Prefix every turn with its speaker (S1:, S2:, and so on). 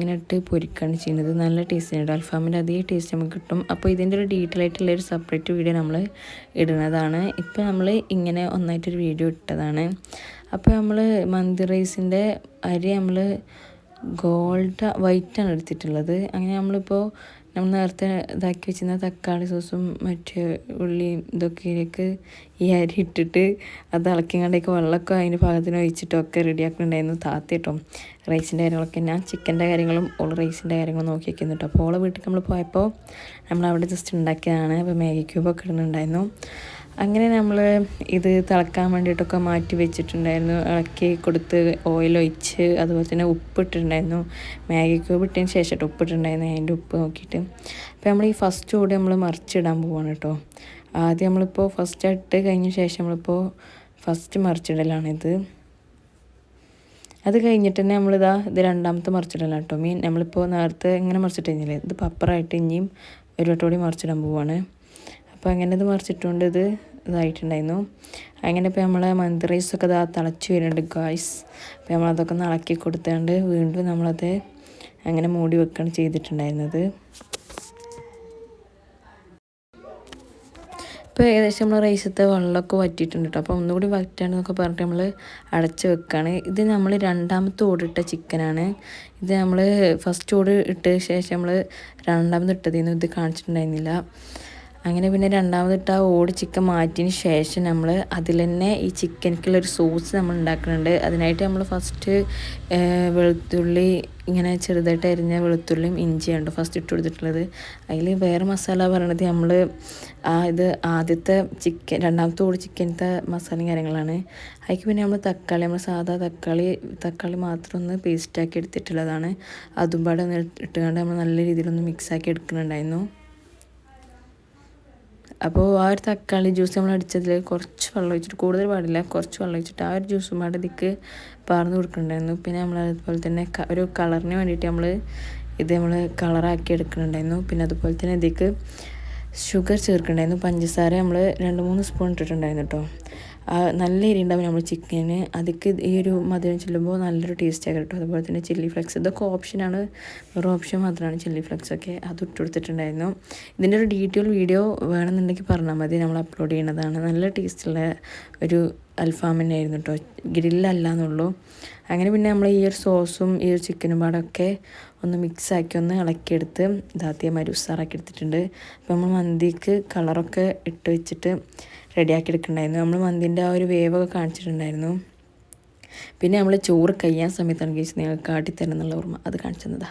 S1: ഇങ്ങനെ ഇട്ട് പൊരിക്കുകയാണ് ചെയ്യുന്നത്. നല്ല ടേസ്റ്റ് ഉണ്ട്. അൽഫാമിൻ്റെ അതേ ടേസ്റ്റ് നമുക്ക് കിട്ടും. അപ്പോൾ ഇതിൻ്റെ ഒരു ഡീറ്റെയിൽ ആയിട്ടുള്ളൊരു സെപ്പറേറ്റ് വീഡിയോ നമ്മൾ ഇടുന്നതാണ്. ഇപ്പോൾ നമ്മൾ ഇങ്ങനെ ഒന്നായിട്ടൊരു വീഡിയോ ഇട്ടതാണ്. അപ്പോൾ നമ്മൾ മന്തി റൈസിൻ്റെ അരി നമ്മൾ വൈറ്റാണ് എടുത്തിട്ടുള്ളത്. അങ്ങനെ നമ്മൾ നേരത്തെ ഇതാക്കി വെച്ചിരുന്ന തക്കാളി സോസും മറ്റ് ഉള്ളിയും ഇതൊക്കെയിലേക്ക് ഈ അരി ഇട്ടിട്ട് അത് ഇളക്കിങ്ങാണ്ടേക്ക് വെള്ളമൊക്കെ അതിന് പാകത്തിന് ഒഴിച്ചിട്ടൊക്കെ റെഡിയാക്കുന്നുണ്ടായിരുന്നു താത്തിട്ടോ. റൈസിൻ്റെ കാര്യങ്ങളൊക്കെ ഞാൻ ചിക്കൻ്റെ കാര്യങ്ങളും ഓൾ റൈസിൻ്റെ കാര്യങ്ങളും നോക്കി വയ്ക്കുന്നു കേട്ടോ. അപ്പോൾ ഓളെ വീട്ടിൽ നമ്മൾ പോയപ്പോൾ നമ്മളവിടെ ജസ്റ്റ് ഉണ്ടാക്കിയതാണ്. അപ്പോൾ മാഗി ക്യൂബൊക്കെ ഇടുന്നുണ്ടായിരുന്നു. അങ്ങനെ നമ്മൾ ഇത് തിളക്കാൻ വേണ്ടിയിട്ടൊക്കെ മാറ്റി വെച്ചിട്ടുണ്ടായിരുന്നു. ഇളക്കി കൊടുത്ത് ഓയിലൊഴിച്ച് അതുപോലെ തന്നെ ഉപ്പിട്ടിട്ടുണ്ടായിരുന്നു. മാഗി ക്യൂബ് ഇട്ടതിന് ശേഷം ഉപ്പിട്ടുണ്ടായിരുന്നു. അതിൻ്റെ ഉപ്പ് നോക്കിയിട്ട് അപ്പോൾ നമ്മൾ ഈ ഫസ്റ്റ് കൂടെ നമ്മൾ മറിച്ചിടാൻ പോവാണ് കേട്ടോ. ആദ്യം നമ്മളിപ്പോൾ ഫസ്റ്റ് ഇട്ട് കഴിഞ്ഞ ശേഷം നമ്മളിപ്പോൾ ഫസ്റ്റ് മറിച്ചിടലാണിത്. അത് കഴിഞ്ഞിട്ട് തന്നെ ഇത് രണ്ടാമത്തെ മറിച്ചിടലാണ് കേട്ടോ. നമ്മളിപ്പോൾ നേരത്തെ ഇങ്ങനെ മറിച്ചിട്ട് കഴിഞ്ഞില്ലേ, ഇത് പപ്പറായിട്ട് ഇനിയും ഒരു വട്ടം കൂടി മറിച്ചിടാൻ പോവാണ്. അപ്പോൾ അങ്ങനെ ഇത് മറിച്ചിട്ടുകൊണ്ട് ഇതായിട്ടുണ്ടായിരുന്നു. അങ്ങനെ ഇപ്പോൾ നമ്മളെ മന്തി റൈസൊക്കെ തിളച്ച് വരുന്നുണ്ട് ഗായ്സ്. അപ്പോൾ നമ്മളതൊക്കെ ഒന്ന് ഇളക്കി കൊടുത്തുകൊണ്ട് വീണ്ടും നമ്മളത് അങ്ങനെ മൂടി വെക്കുകയാണ് ചെയ്തിട്ടുണ്ടായിരുന്നത്. ഇപ്പോൾ ഏകദേശം നമ്മൾ റൈസത്തെ വെള്ളമൊക്കെ വറ്റിയിട്ടുണ്ട് കേട്ടോ. അപ്പോൾ ഒന്നുകൂടി വറ്റാണെന്നൊക്കെ പറഞ്ഞിട്ട് നമ്മൾ അടച്ച് വെക്കുകയാണ്. ഇത് നമ്മൾ രണ്ടാമത്തെ ഓടിട്ട ചിക്കനാണ്. ഇത് നമ്മൾ ഫസ്റ്റ് ഓട് ഇട്ട ശേഷം നമ്മൾ രണ്ടാമത് ഇട്ടതിന്ന് ഇത് കാണിച്ചിട്ടുണ്ടായിരുന്നില്ല. അങ്ങനെ പിന്നെ രണ്ടാമതിട്ട് ആ ഓട് ചിക്കൻ മാറ്റിയതിന് ശേഷം നമ്മൾ അതിൽ തന്നെ ഈ ചിക്കനിക്കുള്ളൊരു സോസ് നമ്മൾ ഉണ്ടാക്കുന്നുണ്ട്. അതിനായിട്ട് നമ്മൾ ഫസ്റ്റ് വെളുത്തുള്ളി ഇങ്ങനെ ചെറുതായിട്ട് അരിഞ്ഞ വെളുത്തുള്ളിയും ഇഞ്ചിയാണ് ഫസ്റ്റ് ഇട്ട് കൊടുത്തിട്ടുള്ളത്. അതിൽ വേറെ മസാല പറയണത് നമ്മൾ ഇത് ആദ്യത്തെ രണ്ടാമത്തെ ഓട് ചിക്കനത്തെ മസാലയും കാര്യങ്ങളാണ്. അതിലേക്ക് പിന്നെ നമ്മൾ സാധാ തക്കാളി മാത്രം ഒന്ന് പേസ്റ്റാക്കി എടുത്തിട്ടുള്ളതാണ്. അതും പാടെ ഒന്ന് ഇട്ടുകൊണ്ട് നമ്മൾ നല്ല രീതിയിലൊന്ന് മിക്സാക്കി എടുക്കുന്നുണ്ടായിരുന്നു. അപ്പോൾ ആ ഒരു തക്കാളി ജ്യൂസ് നമ്മൾ അടിച്ചതിൽ കുറച്ച് വെള്ളം ഒഴിച്ചിട്ട്, കൂടുതൽ പാടില്ല, കുറച്ച് വെള്ളം ഒഴിച്ചിട്ട് ആ ഒരു ജ്യൂസും പാടെ ഇതിക്ക് പാർന്ന് കൊടുക്കുന്നുണ്ടായിരുന്നു. പിന്നെ നമ്മൾ അതുപോലെ തന്നെ ഒരു കളറിന് വേണ്ടിയിട്ട് നമ്മൾ കളറാക്കി എടുക്കുന്നുണ്ടായിരുന്നു. പിന്നെ അതുപോലെ തന്നെ ഇതിക്ക് ഷുഗർ ചേർക്കുന്നുണ്ടായിരുന്നു. പഞ്ചസാര നമ്മൾ 2-3 സ്പൂൺ ഇട്ടിട്ടുണ്ടായിരുന്നു കേട്ടോ. നല്ല എരി ഉണ്ടാവും നമ്മൾ ചിക്കന്. അതിക്ക് ഈ ഒരു മധുരം ചെല്ലുമ്പോൾ നല്ലൊരു ടേസ്റ്റാണ് കേട്ടോ. അതുപോലെ തന്നെ ചില്ലി ഫ്ലെക്സ്, ഇതൊക്കെ ഓപ്ഷനാണ്, വേറെ ഓപ്ഷൻ മാത്രമാണ് ചില്ലി ഫ്ലെക്സൊക്കെ. അത് ഇട്ട് കൊടുത്തിട്ടുണ്ടായിരുന്നു. ഇതിൻ്റെ ഒരു ഡീറ്റെയിൽ വീഡിയോ വേണമെന്നുണ്ടെങ്കിൽ പറഞ്ഞാൽ മതി, നമ്മൾ അപ്ലോഡ് ചെയ്യണതാണ്. നല്ല ടേസ്റ്റുള്ള ഒരു അൽഫാം തന്നെയായിരുന്നു കേട്ടോ, ഗ്രില്ലല്ല എന്നുള്ളൂ. അങ്ങനെ പിന്നെ നമ്മൾ ഈ ഒരു സോസും ഈ ഒരു ചിക്കനും പാടൊക്കെ ഒന്ന് മിക്സാക്കി ഒന്ന് ഇളക്കിയെടുത്ത് ഇതാദ്യം ഉസാറാക്കി എടുത്തിട്ടുണ്ട്. അപ്പോൾ നമ്മൾ മന്തിക്ക് കളറൊക്കെ ഇട്ട് വെച്ചിട്ട് റെഡിയാക്കി എടുക്കുന്നുണ്ടായിരുന്നു. നമ്മൾ മന്തിൻ്റെ ആ ഒരു വേവൊക്കെ കാണിച്ചിട്ടുണ്ടായിരുന്നു. പിന്നെ നമ്മൾ ചോറ് കഴിയാൻ സമയത്താണ് നിങ്ങൾക്ക് കാട്ടിത്തരണം എന്നുള്ള ഓർമ്മ അത് കാണിച്ചു തന്നതാണ്.